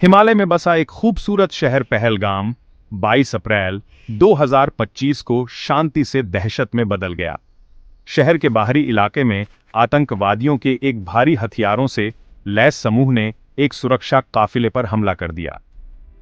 हिमालय में बसा एक खूबसूरत शहर पहलगाम 22 अप्रैल 2025 को शांति से दहशत में बदल गया। शहर के बाहरी इलाके में आतंकवादियों के एक भारी हथियारों से लैस समूह ने एक सुरक्षा काफिले पर हमला कर दिया।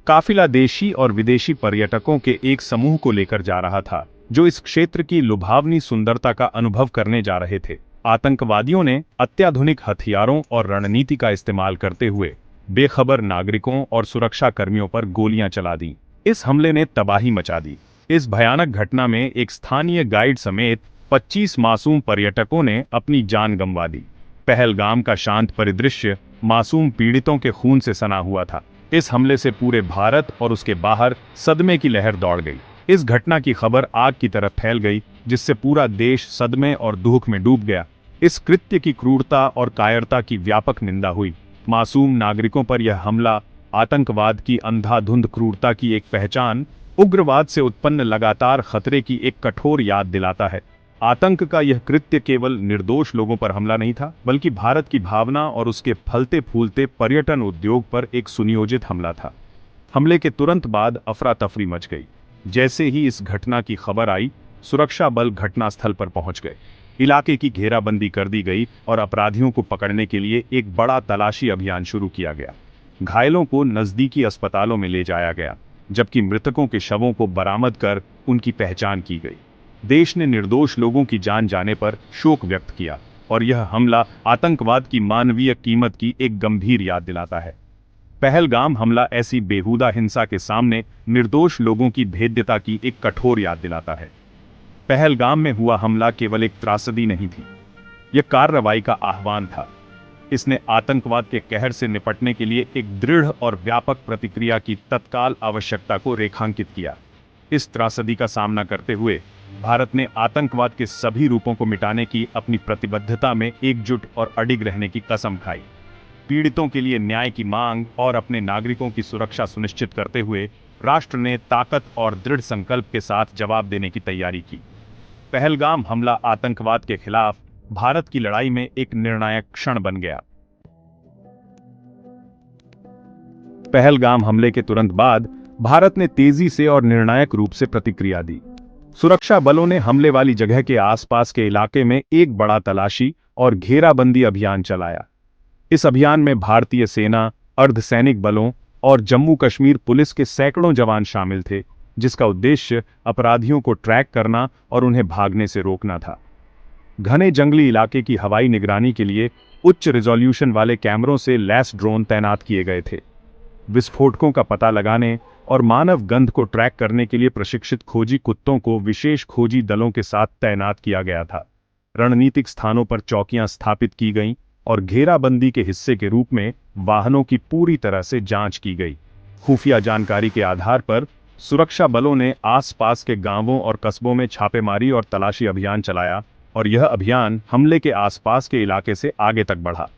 काफिला देशी और विदेशी पर्यटकों के एक समूह को लेकर जा रहा था, जो इस क्षेत्र की लुभावनी सुंदरता का अनुभव करने जा रहे थे। आतंकवादियों ने अत्याधुनिक हथियारों और रणनीति का इस्तेमाल करते हुए बेखबर नागरिकों और सुरक्षा कर्मियों पर गोलियां चला दी। इस हमले ने तबाही मचा दी। इस भयानक घटना में एक स्थानीय गाइड समेत 25 मासूम पर्यटकों ने अपनी जान गंवा दी। पहलगाम का शांत परिदृश्य मासूम पीड़ितों के खून से सना हुआ था। इस हमले से पूरे भारत और उसके बाहर सदमे की लहर दौड़ गई। इस घटना की खबर आग की तरह फैल गई, जिससे पूरा देश सदमे और दुख में डूब गया। इस कृत्य की क्रूरता और कायरता की व्यापक निंदा हुई। मासूम नागरिकों पर यह हमला आतंकवाद की अंधाधुंध क्रूरता की एक पहचान, उग्रवाद से उत्पन्न लगातार खतरे की एक कठोर याद दिलाता है। आतंक का यह कृत्य केवल निर्दोष लोगों पर हमला नहीं था, बल्कि भारत की भावना और उसके फलते फूलते पर्यटन उद्योग पर एक सुनियोजित हमला था। हमले के तुरंत बाद अफरा तफरी मच गई। जैसे ही इस घटना की खबर आई, सुरक्षा बल घटनास्थल पर पहुंच गए। इलाके की घेराबंदी कर दी गई और अपराधियों को पकड़ने के लिए एक बड़ा तलाशी अभियान शुरू किया गया। घायलों को नजदीकी अस्पतालों में ले जाया गया, जबकि मृतकों के शवों को बरामद कर उनकी पहचान की गई। देश ने निर्दोष लोगों की जान जाने पर शोक व्यक्त किया, और यह हमला आतंकवाद की मानवीय कीमत की एक गंभीर याद दिलाता है। पहलगाम हमला ऐसी बेहुदा हिंसा के सामने निर्दोष लोगों की भेद्यता की एक कठोर याद दिलाता है। पहलगाम में हुआ हमला केवल एक त्रासदी नहीं थी, यह कार्रवाई का आह्वान था। इसने आतंकवाद के कहर से निपटने के लिए एक दृढ़ और व्यापक प्रतिक्रिया की तत्काल आवश्यकता को रेखांकित किया। इस त्रासदी का सामना करते हुए भारत ने आतंकवाद के सभी रूपों को मिटाने की अपनी प्रतिबद्धता में एकजुट और अडिग रहने की कसम खाई। पीड़ितों के लिए न्याय की मांग और अपने नागरिकों की सुरक्षा सुनिश्चित करते हुए राष्ट्र ने ताकत और दृढ़ संकल्प के साथ जवाब देने की तैयारी की। पहलगाम हमला आतंकवाद के खिलाफ भारत की लड़ाई में एक निर्णायक क्षण बन गया। पहलगाम हमले के तुरंत बाद भारत ने तेजी से और निर्णायक रूप से प्रतिक्रिया दी। सुरक्षा बलों ने हमले वाली जगह के आसपास के इलाके में एक बड़ा तलाशी और घेराबंदी अभियान चलाया। इस अभियान में भारतीय सेना, अर्धसैनिक बलों और जम्मू कश्मीर पुलिस के सैकड़ों जवान शामिल थे, जिसका उद्देश्य अपराधियों को ट्रैक करना और उन्हें भागने से रोकना था। घने जंगली इलाके की हवाई निगरानी के लिए उच्च रिजोल्यूशन वाले कैमरों से लैस ड्रोन तैनात किए गए थे। विस्फोटकों का पता लगाने और मानव गंध को ट्रैक करने के लिए प्रशिक्षित खोजी कुत्तों को विशेष खोजी दलों के साथ तैनात किया गया था। रणनीतिक स्थानों पर चौकियां स्थापित की गईं और घेराबंदी के हिस्से के रूप में वाहनों की पूरी तरह से जांच की गई। खुफिया जानकारी के आधार पर सुरक्षा बलों ने आसपास के गांवों और कस्बों में छापेमारी और तलाशी अभियान चलाया, और यह अभियान हमले के आसपास के इलाके से आगे तक बढ़ा।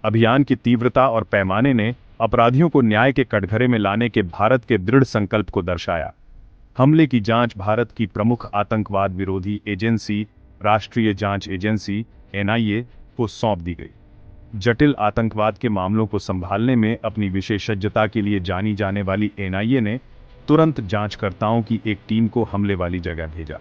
अभियान की तीव्रता और पैमाने ने अपराधियों को न्याय के कटघरे में लाने के भारत के दृढ़ संकल्प को दर्शाया। हमले की जांच भारत की प्रमुख आतंकवाद विरोधी एजेंसी, राष्ट्रीय जांच एजेंसी (NIA) को सौंप दी गई। जटिल आतंकवाद के मामलों को संभालने में अपनी विशेषज्ञता के लिए जानी जाने वाली NIA ने तुरंत जांचकर्ताओं की एक टीम को हमले वाली जगह भेजा।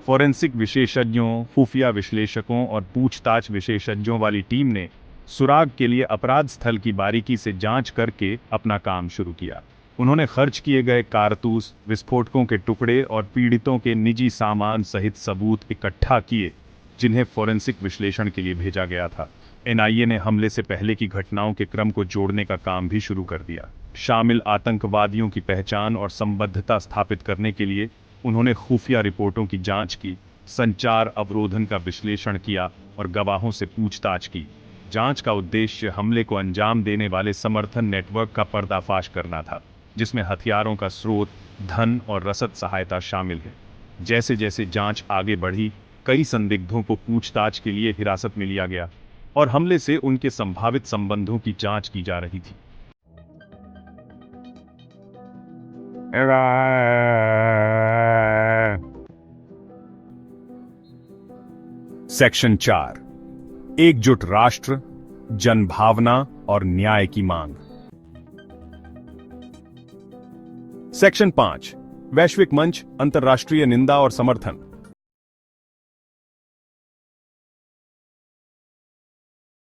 फोरेंसिक विशेषज्ञों, खुफिया विश्लेषकों और पूछताछ विशेषज्ञों वाली टीम ने सुराग के लिए अपराध स्थल की बारीकी से जांच करके अपना काम शुरू किया। उन्होंने खर्च किए गए कारतूस, विस्फोटकों के टुकड़े और पीड़ितों के निजी सामान सहित सबूत इकट्ठा किए, जिन्हें फोरेंसिक विश्लेषण के लिए भेजा गया था। NIA ने हमले से पहले की घटनाओं के क्रम को जोड़ने का काम भी शुरू कर दिया। शामिल आतंकवादियों की पहचान और संबद्धता स्थापित करने के लिए उन्होंने खुफिया रिपोर्टों की जांच की, संचार अवरोधन का विश्लेषण किया और गवाहों से पूछताछ की। जांच का उद्देश्य हमले को अंजाम देने वाले समर्थन नेटवर्क का पर्दाफाश करना था, जिसमें हथियारों का स्रोत, धन और रसद सहायता शामिल है। जैसे जैसे जांच आगे बढ़ी, कई संदिग्धों को पूछताछ के लिए हिरासत में लिया गया और हमले से उनके संभावित संबंधों की जांच की जा रही थी। सेक्शन 4, एकजुट राष्ट्र, जनभावना और न्याय की मांग। सेक्शन 5 वैश्विक मंच, अंतर्राष्ट्रीय निंदा और समर्थन।